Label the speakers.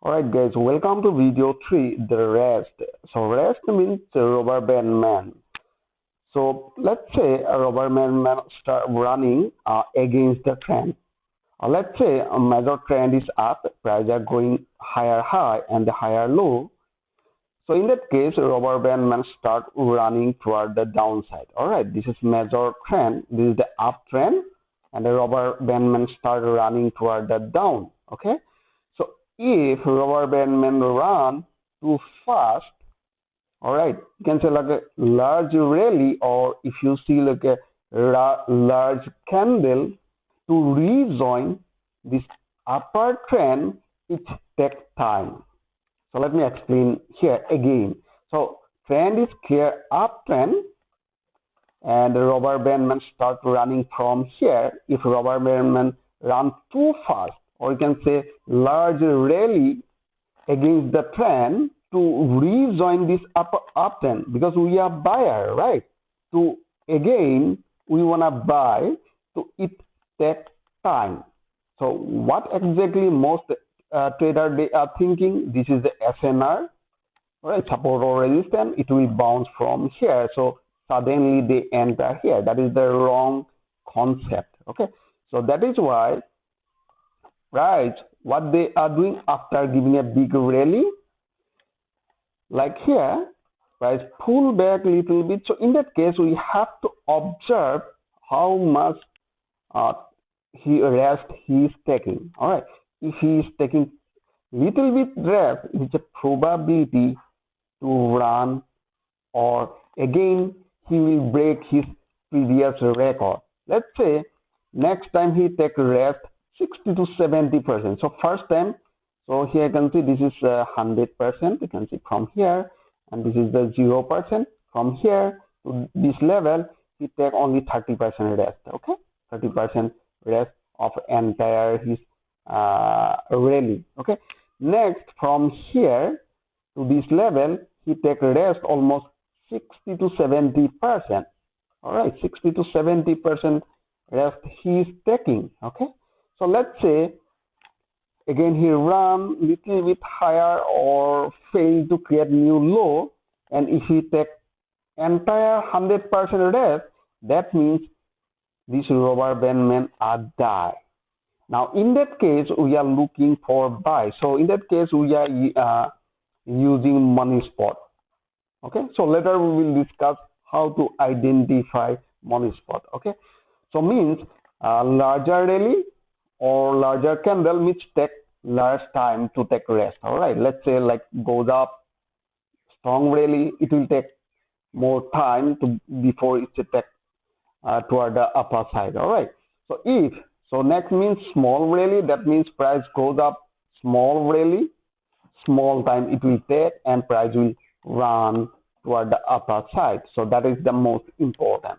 Speaker 1: Alright guys, welcome to video 3, the rest. So rest means rubber band man. So let's say a rubber band man start running against the trend. Let's say a major trend is up, prices are going higher high and the higher low. So in that case, rubber band man start running toward the downside. Alright, this is major trend, this is the uptrend, and the rubber band man start running toward the down. Okay. So if rubber band man run too fast, all right, you can say like a large rally, or if you see like a large candle to rejoin this upper trend, it takes time. So let me explain here again. So trend is clear uptrend, and the rubber band man start running from here. If rubber band man run too fast, or you can say large rally against the trend to rejoin this uptrend, because we are buyer, right? To again we wanna buy, so it takes time. So what exactly most trader they are thinking? This is the SNR, right? Support or resistance. It will bounce from here. So suddenly they enter here. That is the wrong concept. Okay. So that is why, right, what they are doing after giving a big rally, like here, price pull back a little bit. So in that case, we have to observe how much rest he is taking. All right, if he is taking little bit rest, it's a probability to run, or again he will break his previous record. Let's say next time he take rest 60 to 70%. So first time, so here you can see this is 100%. You can see from here, and this is the 0%. From here to this level, he take only 30% rest. Okay, 30% rest of entire his rally. Okay, next from here to this level, he take rest almost 60 to 70%. All right, 60 to 70% rest he is taking. Okay, so let's say again he run little bit higher or fail to create new low, and if he take entire 100% rest, that means this rubber band man are die. Now in that case we are looking for buy. So in that case we are using money spot. Okay, so later we will discuss how to identify money spot. Okay, so means larger rally or larger candle which take large time to take rest. All right, let's say like goes up, strong rally, it will take more time to before it take toward the upper side. All right, so if so next means small rally, that means price goes up, small rally, small time it will take, and price will run toward the upper side. So that is the most important.